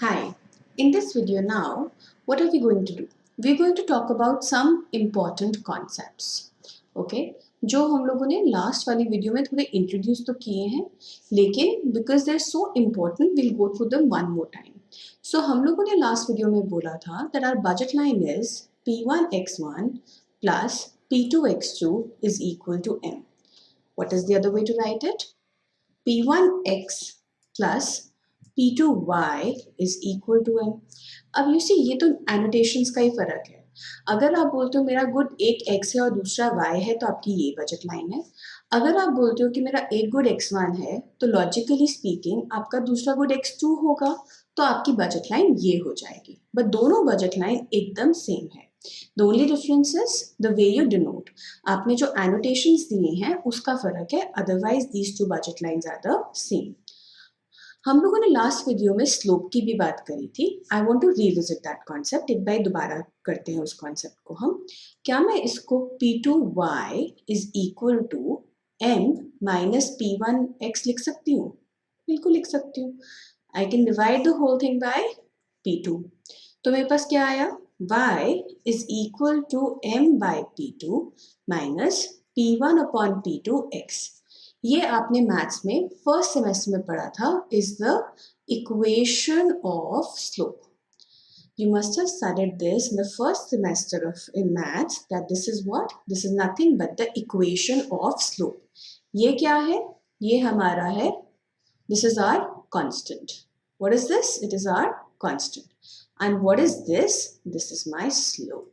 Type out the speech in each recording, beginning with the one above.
Hi, in this video now, what are we going to do? We're going to talk about some important concepts. Okay, जो हम लोगों ने last वाली video में थोड़े introduce तो किए हैं, लेकिन because they are so important will go through them one more time. So हम लोगों ने लास्ट वीडियो में बोला था that our budget line is P1x1 plus P2x2 is equal to M. What is the other way to write it? P1x plus P2y is equal to M. अब you see ये तो annotations का ही फर्क है. अगर आप बोलते हो मेरा गुड एक x है और दूसरा y है तो आपकी ये बजट लाइन है. अगर आप बोलते हो कि मेरा एक गुड x1 है तो लॉजिकली स्पीकिंग आपका दूसरा गुड x2 होगा तो आपकी बजट लाइन ये हो जाएगी. बट दोनों बजट लाइन एकदम सेम है. The only difference is the way you denote. आपने जो एनोटेशंस दिए हैं उसका फर्क है, otherwise these two budget lines are the same. हम लोगों ने लास्ट वीडियो में स्लोप की भी बात करी थी. I want to revisit that concept. एक बार दोबारा करते हैं उस कॉन्सेप्ट को हम. क्या मैं इसको P2y is equal to M minus P1x लिख सकती हूँ? बिल्कुल लिख सकती हूँ. I can divide the whole thing by P2. तो मेरे पास क्या आया? y is equal to M by P2 minus P1 upon P2x. ये आपने मैथ्स में फर्स्ट सेमेस्टर में पढ़ा था, is the equation of slope. You must have studied this in the first semester of in maths that this is what? This is nothing but the equation of slope. ये क्या है? ये हमारा है. This is our constant. What is this? It is our constant. And what is this? This is my slope.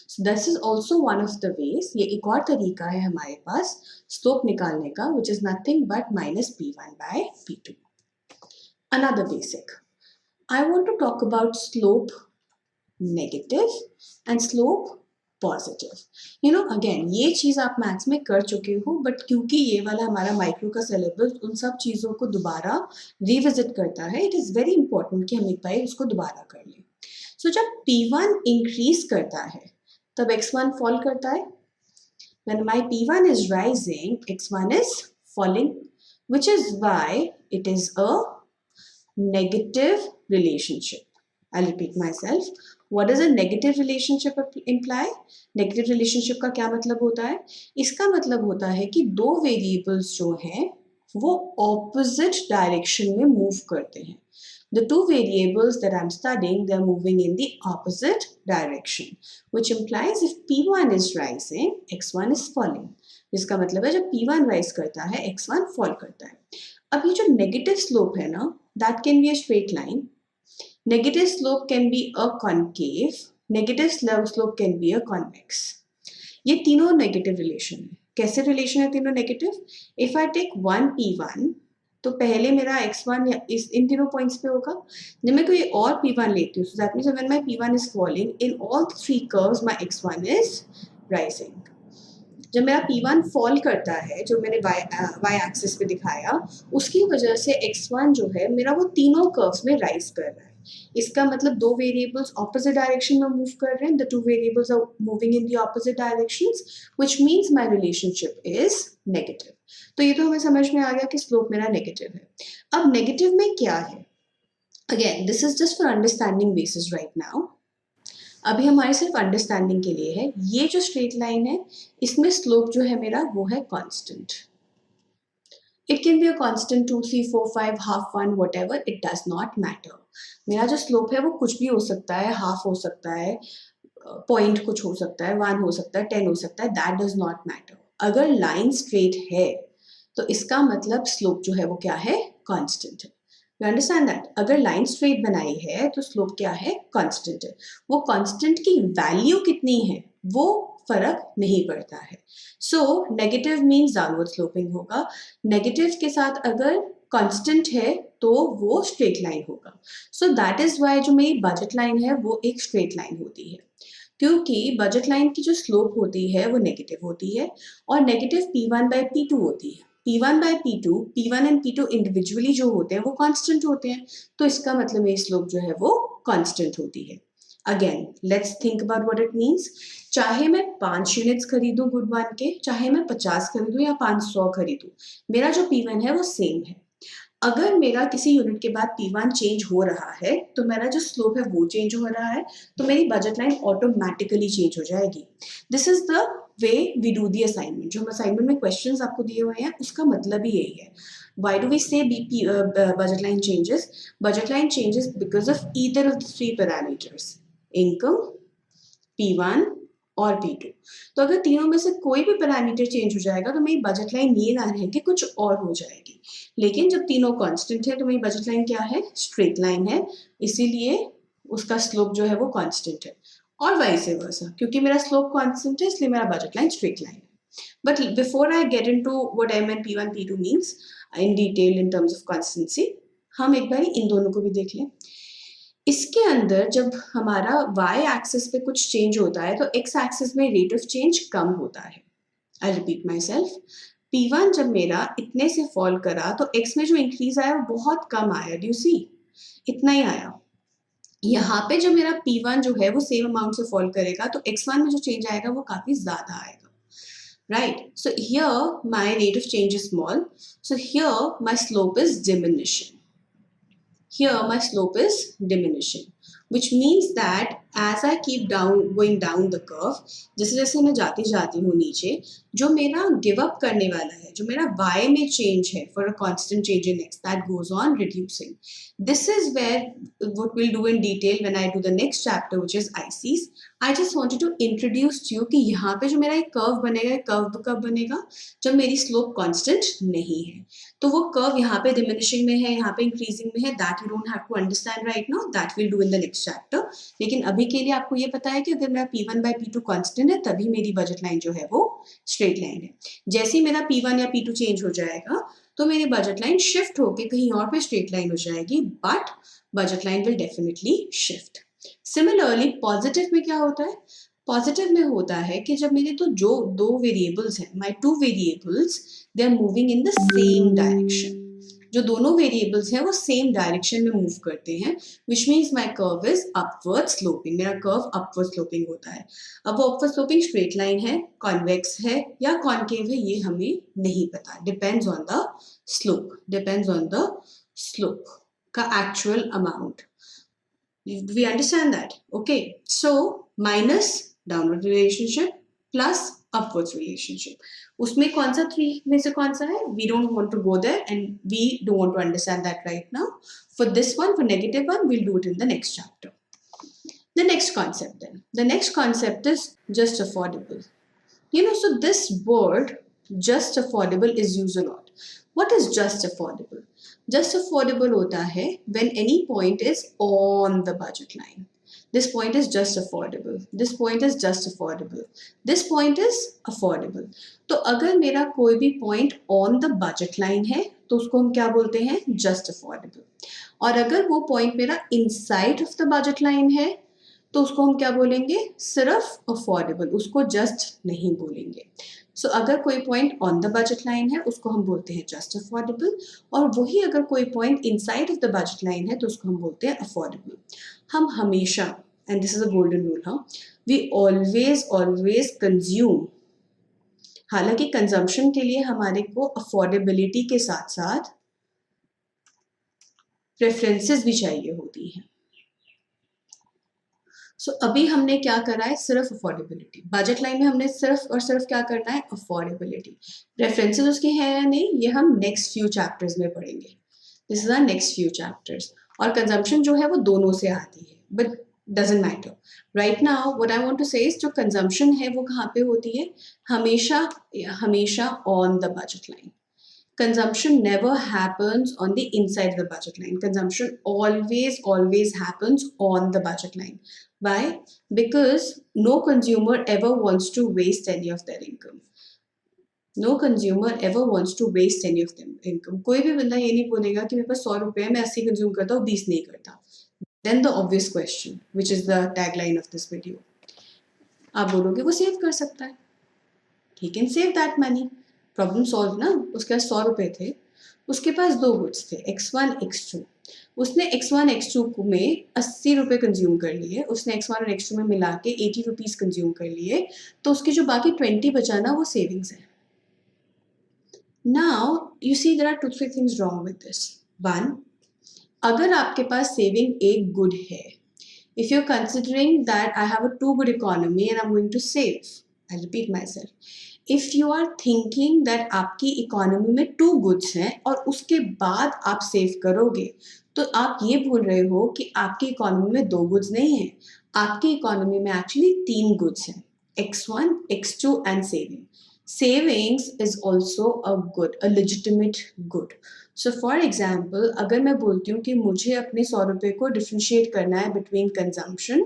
So this is also one of the ways. ये एक और तरीका है हमारे पास स्लोप निकालने का, which is nothing but minus P1 by P2. Another basic. I want to talk about slope negative and slope positive. You know, again, ये चीज़ आप मैथ्स में कर चुके हो, बट क्योंकि ये वाला हमारा माइक्रो का सिलेबस उन सब चीज़ों को दोबारा रिविजिट करता है, इट इज़ वेरी इंपॉर्टेंट कि हम एक बार उसको दोबारा कर लें. सो जब P1 इंक्रीज करता है तब x1 फॉल करता है. When my P1 is rising, x1 is falling, which is why it is a negative relationship. I'll repeat myself. What does a negative relationship imply? Negative relationship का क्या मतलब होता है? इसका मतलब होता है कि दो वेरिएबल्स जो हैं वो opposite direction में मूव करते हैं. The two variables that I'm studying, they're moving in the opposite direction, which implies if P1 is rising, x1 is falling. जिसका मतलब है जब P1 rise करता है, x1 fall करता है. अब ये जो negative slope है ना, that can be a straight line. Negative slope can be a concave. Negative slope can be a convex. ये तीनों negative relation है. कैसे relation है तीनों negative? If I take one P1, तो पहले मेरा x1 इस इन तीनों पॉइंट्स पे होगा. जब मैं कोई और P1 लेती हूँ, so that means when my P1 is falling, in all three curves my x1 is rising. जब मेरा P1 फॉल करता है, जो मैंने y एक्सिस पे दिखाया, उसकी वजह से x1 जो है मेरा वो तीनों कर्व्स में राइज कर रहा है. इसका मतलब दो वेरिएबल्स ऑपोजिट डायरेक्शन में मूव कर रहे हैं. The two variables are moving in the opposite directions, which means my relationship is negative. तो ये तो हमें समझ में आ गया कि स्लोप मेरा नेगेटिव है. अब नेगेटिव में क्या है? Again this is just for understanding basis right now. अभी हमारे सिर्फ अंडरस्टैंडिंग के लिए है. ये जो स्ट्रेट लाइन है इसमें स्लोप जो है मेरा वो है constant. It can be a constant 2, 3, 4, 5, half 1, whatever. It does not matter. मेरा जो स्लोप है वो कुछ भी हो सकता है. हाफ हो सकता है, पॉइंट कुछ हो सकता है, 1 हो सकता है, 10 हो सकता है. That does not matter. अगर लाइन स्ट्रेट है तो इसका मतलब स्लोप जो है वो क्या है? कांस्टेंट है. You understand that? अगर लाइन स्ट्रेट बनाई है तो स्लोप क्या है? कांस्टेंट है. वो कांस्टेंट की वैल्यू कितनी है वो फर्क नहीं पड़ता है. So negative means downward sloping होगा. नेगेटिव के साथ अगर कांस्टेंट है तो वो स्ट्रेट लाइन होगा. सो दैट इज वाई जो मेरी बजट लाइन है वो एक स्ट्रेट लाइन होती है, क्योंकि बजट लाइन की जो स्लोप होती है वो नेगेटिव होती है और नेगेटिव P1 बाय P2 होती है. P1 bye P2, P1 and P2 individually जो होते हैं वो कांस्टेंट होते हैं, तो इसका मतलब मेरी स्लोप जो है वो कांस्टेंट होती है. Again let's think about what it means. चाहे मैं 5 यूनिट्स खरीदूं गुड 1 के, चाहे मैं 50 खरीदूं या 500 खरीदूं, मेरा जो P1 है वो सेम है. अगर मेरा किसी यूनिट के बाद P1 चेंज हो रहा है तो मेरा जो स्लोप है वो चेंज हो रहा है, तो मेरी बजट लाइन ऑटोमेटिकली चेंज हो जाएगी। This is the way we do the assignment. जो हम असाइनमेंट में क्वेश्चंस आपको दिए हुए हैं उसका मतलब ही यही है। Why do we say budget line changes? Budget line changes because of either of the three parameters: income, P1 और P2। तो अगर तीनों में से कोई भी पैरामीटर चेंज हो जाएगा तो मेरी बजट लाइन ये ना रह के कुछ और हो जाएगी। लेकिन जब तीनों कांस्टेंट है तो मेरी बजट लाइन क्या है? स्ट्रेट लाइन है, इसीलिए उसका स्लोप जो है वो कांस्टेंट है। और वाइस वर्सा, क्योंकि मेरा स्लोप कांस्टेंट है इसलिए मेरा बजट लाइन स्ट्रेट लाइन है। But before I get into what M and P1 P2 means in detail in terms of constancy, हम एक बार इन दोनों को भी देख लें। इसके अंदर जब हमारा y एक्सिस पे कुछ चेंज होता है तो x एक्सिस में रेट ऑफ चेंज कम होता है। I repeat my self, P1 जब मेरा इतने से फॉल करा तो x में जो इंक्रीज आया वो बहुत कम आया। Do you see? इतना ही आया। यहाँ पे जब मेरा P1 जो है वो सेम अमाउंट से फॉल करेगा तो x1 में जो चेंज आएगा वो काफी ज्यादा आएगा। Right, so here my rate of change is small, so here my slope is diminishing. Here my slope is diminishing, which means that as I keep going down the curve, जैसे जैसे मैं जाती हूँ नीचे, जो मेरा give up करने वाला है, जो मेरा y में change है for a constant change in x, that goes on reducing. This is where what we'll do in detail when I do the next chapter, which is ICs. I just wanted to introduce to you कि यहाँ पे जो मेरा एक curve बनेगा, curve कब बनेगा? जब मेरी स्लोप कांस्टेंट नहीं है। तो वो कर्व यहाँ पे डिमिनिशिंग में है, यहाँ पे इंक्रीजिंग में है, that you don't have to understand right now, that will do in the next chapter. लेकिन अभी के लिए आपको ये पता है कि अगर मेरा P1 बाय P2 कांस्टेंट है तभी मेरी बजट लाइन जो है वो स्ट्रेट लाइन है। जैसे ही मेरा P1 या P2 चेंज हो जाएगा तो मेरी बजट लाइन शिफ्ट होके कहीं और पे स्ट्रेट लाइन हो जाएगी, but budget line will definitely shift. Similarly positive में क्या होता है? पॉजिटिव में होता है कि जब मेरे तो जो दो वेरिएबल्स हैं, my two variables, they are moving in the same direction. जो दोनों वेरिएबल्स हैं वो सेम डायरेक्शन में मूव करते हैं, which means my curve is upward sloping. मेरा कर्व अपवर्ड स्लोपिंग होता है। अब वो अपवर्ड स्लोपिंग स्ट्रेट लाइन है, कॉन्वेक्स है या कॉन्केव है ये हमें नहीं पता, depends on the slope, depends on the slope का actual amount. We understand that? Okay, so minus downward relationship plus upwards relationship. उसमें कौन सा थ्री में से कौन सा है? We don't want to go there and we don't want to understand that right now. For this one, for negative one, we'll do it in the next chapter. The next concept then. The next concept is just affordable. So this word just affordable is used a lot. What is just affordable? Just affordable होता है when any point is on the budget line. This point is just affordable. This point is just affordable. This point is affordable. तो अगर मेरा कोई भी point on the budget line है तो उसको हम क्या बोलते हैं? Just affordable. और अगर वो point मेरा inside of the budget line है तो उसको हम क्या बोलेंगे? सिर्फ अफोर्डेबल, उसको जस्ट नहीं बोलेंगे। सो अगर कोई point on the budget line है उसको हम बोलते हैं जस्ट अफोर्डेबल, और वही अगर कोई point inside of the budget line है तो उसको हम बोलते हैं अफोर्डेबल। हम हमेशा, and this is a golden rule, हाँ, वी ऑलवेज कंज्यूम। हालांकि कंजम्पशन के लिए हमारे को अफोर्डेबिलिटी के साथ साथ प्रेफरेंसेस भी चाहिए होती हैं। सो अभी हमने क्या करा है? सिर्फ अफोर्डेबिलिटी। बजट लाइन में हमने सिर्फ और सिर्फ क्या करना है? अफोर्डेबिलिटी। प्रेफरेंसेस उसके हैं या नहीं ये हम नेक्स्ट फ्यू चैप्टर्स में पढ़ेंगे। This is our next few chapters. और कंजम्पशन जो है वो दोनों से आती है, but doesn't matter. Right now what I want to say is जो कंजम्पशन है वो कहाँ पे होती है? हमेशा on the budget line. Consumption never happens on the inside of the budget line. Consumption always happens on the budget line. Why? Because no consumer ever wants to waste any of their income. No consumer ever wants to waste any of their income. कोई भी बंदा ये नहीं बोलेगा कि मेरे पास 100 रुपए है, मैं 80 कंज्यूम करता हूँ, 20 नहीं करता. Then the obvious question, which is the tagline of this video. आप बोलोगे वो सेव कर सकता है. He can save that money. Problem solve ना. उसके पास 100 रुपए थे, उसके पास दो गुड्स थे x1 x2. उसने x1 x2 में 80 रुपए कंज्यूम कर लिए, उसने x1 और x2 में मिला के 80 रुपीज कंज्यूम कर लिए, तो उसके जो बाकी 20 बचा ना वो सेविंग्स है. Now you see there are 2-3 things wrong with this. 1. अगर आपके पास सेविंग एक गुड है, if you're considering that I have a too good economy and I'm going to save, I repeat myself, if you are thinking that आपकी economy में to goods हैं और उसके बाद आप सेव करोगे, तो आप ये भूल रहे हो कि आपकी इकोनॉमी में दो गुड्स नहीं हैं, आपकी इकोनॉमी में एक्चुअली तीन गुड्स हैं, X1, X2 and saving. Savings is also a good, a legitimate good. So for example अगर मैं बोलती हूँ कि मुझे अपने 100 रुपये को डिफ्रेंशिएट करना है बिटवीन कंजम्पशन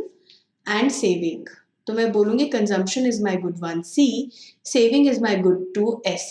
एंड सेविंग, तो मैं बोलूँगी consumption is my good 1 C, saving is my good 2 S.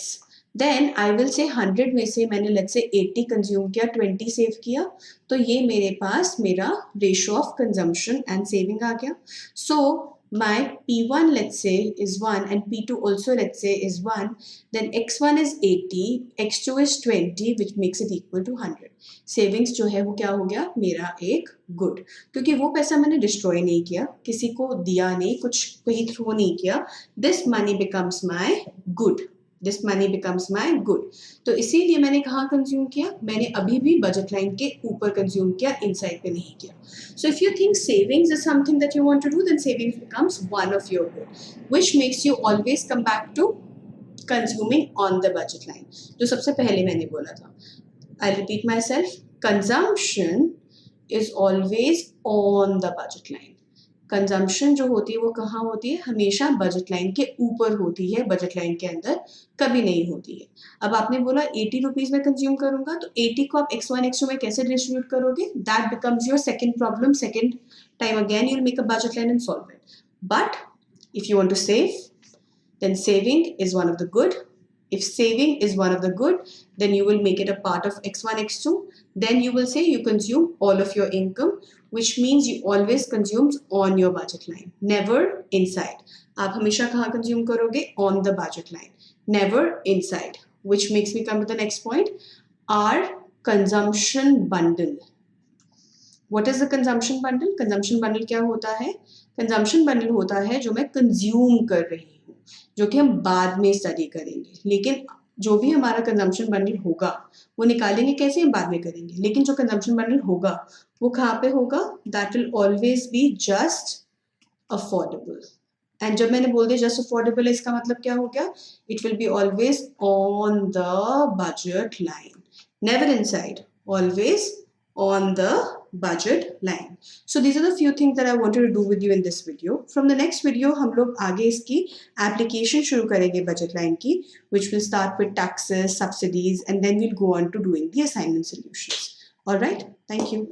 Then I will say 100 में से मैंने लेट्स से 80 कंज्यूम किया, 20 सेव किया, तो ये मेरे पास मेरा ratio of consumption and saving आ गया. So my P1 let's say is 1 and P2 also let's say is 1, then X1 is 80, X2 is 20 which makes it equal to 100. Savings जो है वो क्या हो गया, मेरा एक गुड, क्योंकि वो पैसा मैंने डिस्ट्रॉय नहीं किया, किसी को दिया नहीं, कुछ कहीं थ्रो नहीं किया. This money becomes my good, this money becomes my good. तो इसीलिए मैंने कहाँ कंज्यूम किया, मैंने अभी भी बजट लाइन के ऊपर कंज्यूम किया, इनसाइड पे नहीं किया. So if you think savings is something that you want to do, then savings becomes one of your good, which makes you always come back to consuming on the budget line. जो सबसे पहले मैंने बोला था, I'll repeat myself, consumption is always on the budget line. Consumption जो होती है वो कहाँ होती है, हमेशा बजट लाइन के ऊपर होती है, बजट लाइन के अंदर कभी नहीं होती है. अब आपने बोला 80 रुपीज में कंज्यूम करूंगा, तो 80 को आप X1 X2 में कैसे डिस्ट्रीब्यूट करोगे, that becomes your second problem. Second time again you'll make a budget line and solve it. But if you want to save, then saving is one of the good. If saving is one of the good, then you will make it a part of X1 X2. Then you will say you consume all of your income, which means you always consume on your budget line, never inside. आप हमेशा कहाँ consume करोगे, on the budget line, never inside. Which makes me come to the next point, our consumption bundle. What is the consumption bundle? Consumption bundle क्या होता है? Consumption bundle होता है जो मैं consume कर रही हूँ, जो कि हम बाद में स्टडी करेंगे. लेकिन जो भी हमारा कंजम्पशन बंडल होगा वो निकालेंगे कैसे, हम बाद में करेंगे. लेकिन जो कंजम्पशन बंडल होगा वो कहाँ पे होगा, that will always be just affordable. And जब मैंने बोल दिया जस्ट अफोर्डेबल है, इसका मतलब क्या हो गया, it will be always on the budget line, never inside, always on the budget line. So these are the few things that I wanted to do with you in this video. From the next video हम लोग आगे इसकी application शुरू करेंगे budget line की, which will start with taxes, subsidies, and then we'll go on to doing the assignment solutions. All right, thank you.